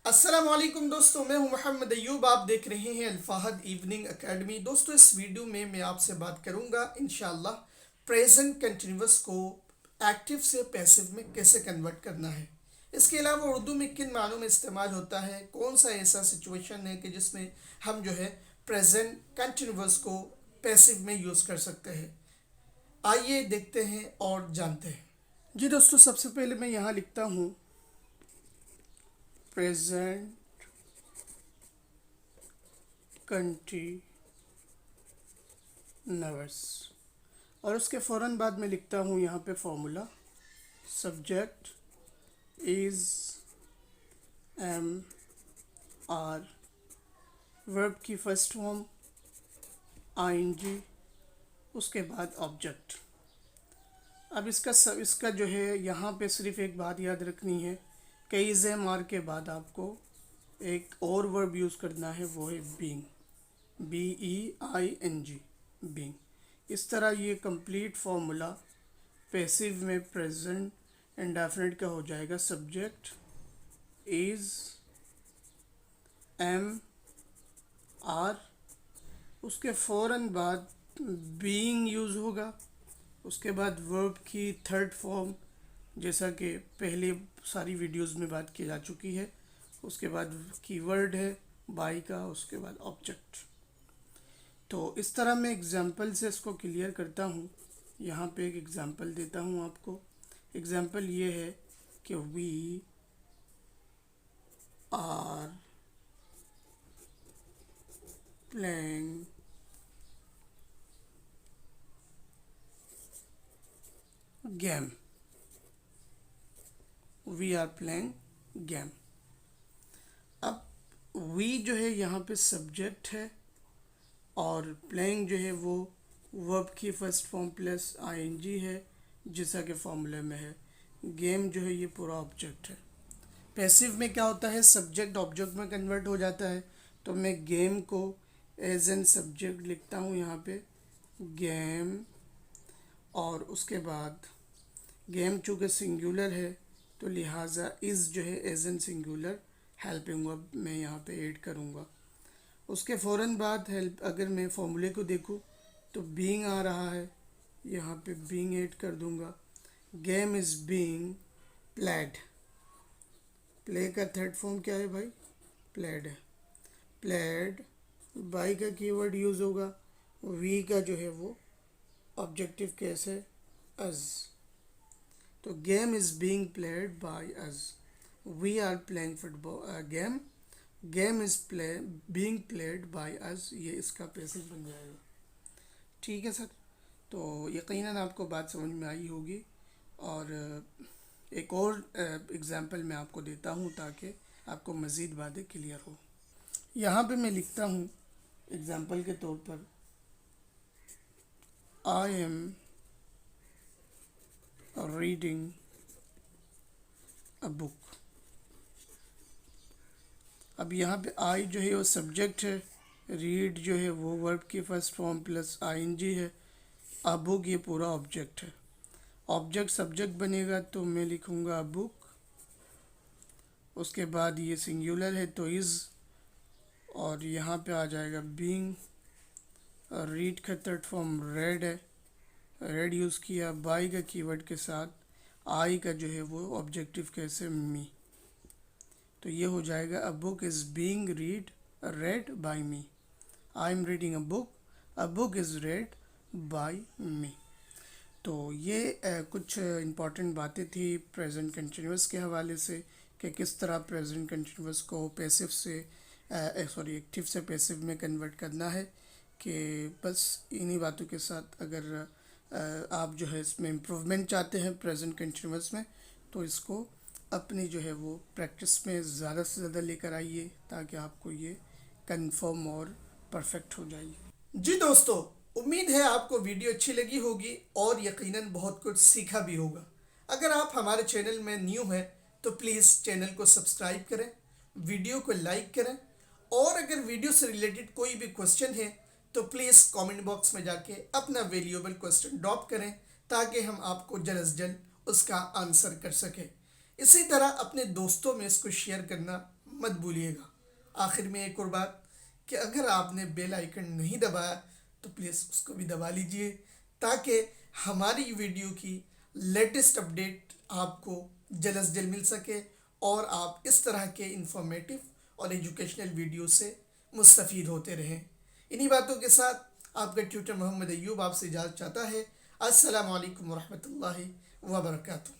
अस्सलामुअलैकुम दोस्तों, मैं हूं मोहम्मद अयूब। आप देख रहे हैं अल्फाहद इवनिंग एकेडमी। दोस्तों, इस वीडियो में मैं आपसे बात करूंगा इंशाल्लाह प्रेजेंट कंटिन्यूअस को एक्टिव से पैसिव में कैसे कन्वर्ट करना है। इसके अलावा उर्दू में किन मानों में इस्तेमाल होता है, कौन सा ऐसा सिचुएशन है कि जिसमें हम जो है प्रेजेंट कंटिन्यूअस को पैसिव में यूज़ कर सकते हैं। आइए देखते हैं और जानते हैं। जी दोस्तों, सबसे पहले मैं यहाँ लिखता हूँ प्रेजेंट कंटिन्यूअस और उसके फ़ौरन बाद में लिखता हूँ यहाँ पे formula subject is am are, verb की फर्स्ट फॉर्म आईएनजी, उसके बाद ऑब्जेक्ट। अब इसका जो है यहाँ पे सिर्फ एक बात याद रखनी है कि इज़ एम आर के बाद आपको एक और वर्ब यूज़ करना है, वो है बीइंग, BEING, बीइंग। इस तरह ये कंप्लीट फॉर्मूला पैसिव में प्रेजेंट इंडेफिनिट का हो जाएगा सब्जेक्ट इज़ एम आर, उसके फ़ौरन बाद बीइंग यूज़ होगा, उसके बाद वर्ब की थर्ड फॉर्म जैसा कि पहले सारी वीडियोस में बात की जा चुकी है, उसके बाद कीवर्ड है बाई का, उसके बाद ऑब्जेक्ट। तो इस तरह मैं एग्जांपल से इसको क्लियर करता हूँ। यहाँ पे एक एग्जांपल देता हूँ आपको। एग्जांपल ये है कि we are playing game, we are playing game. अब वी जो है यहाँ पे सब्जेक्ट है और प्लेइंग जो है वो वर्ब की फर्स्ट फॉर्म प्लस आईएनजी है जैसा कि फॉर्मूले में है। गेम जो है ये पूरा ऑब्जेक्ट है। पैसिव में क्या होता है, सब्जेक्ट ऑब्जेक्ट में कन्वर्ट हो जाता है। तो मैं गेम को एज एन सब्जेक्ट लिखता हूँ यहाँ पे गेम, और उसके बाद गेम चूँकि सिंगुलर है तो लिहाजा इज़ जो है as an singular helping verb मैं यहाँ पे ऐड करूँगा। उसके फ़ौरन बाद हेल्प अगर मैं फॉर्मूले को देखूँ तो बीइंग आ रहा है, यहाँ पे बीइंग ऐड कर दूँगा। Game is being played, play का थर्ड फॉर्म क्या है भाई, प्लेड है। प्लेड बाई का कीवर्ड यूज़ होगा, वी का जो है वो ऑब्जेक्टिव केस है अज। तो game is being played by us, we are playing football game, game is being played by us, ये इसका पैसिव बन जाएगा। ठीक है सर, तो यकीनन आपको बात समझ में आई होगी। और एक और एग्ज़ाम्पल मैं आपको देता हूँ ताकि आपको मज़ीद बातें क्लियर हो। यहाँ पे मैं लिखता हूँ एग्ज़ाम्पल के तौर पर आई एम रीडिंग अ बुक। अब यहाँ पे आई जो है वो सब्जेक्ट है, रीड जो है वो वर्ब की फर्स्ट फॉर्म प्लस आईएनजी है, अ बुक ये पूरा ऑब्जेक्ट है। ऑब्जेक्ट सब्जेक्ट बनेगा तो मैं लिखूँगा बुक, उसके बाद ये सिंगुलर है तो इज़, और यहाँ पे आ जाएगा बीइंग। रीड का थर्ड फॉर्म रेड है, रेड यूज़ किया बाई का कीवर्ड के साथ, आई का जो है वो ऑब्जेक्टिव कैसे मी, तो ये हो जाएगा a book is being read by me, I am reading a book is read by me. तो ये कुछ इम्पॉर्टेंट बातें थी प्रेजेंट कंटिन्यूअस के हवाले से कि किस तरह प्रेजेंट कंटिन्यूअस को पैसिव से एक्टिव से पैसिव में कन्वर्ट करना है। कि बस इन्हीं बातों के साथ अगर आप जो है इसमें इम्प्रूवमेंट चाहते हैं प्रेजेंट कंटिन्यूअस में, तो इसको अपनी जो है वो प्रैक्टिस में ज़्यादा से ज़्यादा लेकर आइए ताकि आपको ये कंफर्म और परफेक्ट हो जाए। जी दोस्तों, उम्मीद है आपको वीडियो अच्छी लगी होगी और यकीनन बहुत कुछ सीखा भी होगा। अगर आप हमारे चैनल में न्यू हैं तो प्लीज़ चैनल को सब्सक्राइब करें, वीडियो को लाइक करें, और अगर वीडियो से रिलेटेड कोई भी क्वेश्चन है तो प्लीज़ कमेंट बॉक्स में जाके अपना वैल्यूएबल क्वेश्चन ड्रॉप करें ताकि हम आपको जल्द से जल्द उसका आंसर कर सकें। इसी तरह अपने दोस्तों में इसको शेयर करना मत भूलिएगा। आखिर में एक और बात कि अगर आपने बेल आइकन नहीं दबाया तो प्लीज़ उसको भी दबा लीजिए, ताकि हमारी वीडियो की लेटेस्ट अपडेट आपको जल्द से जल्द मिल सके और आप इस तरह के इंफॉर्मेटिव और एजुकेशनल वीडियो से मुस्तफ़ीद होते रहें। इन्हीं बातों के साथ आपका ट्यूटर मोहम्मद अय्यूब आपसे इजाज़त चाहता है। अस्सलामु अलैकुम वरहमतुल्लाहि वबरकातुहू।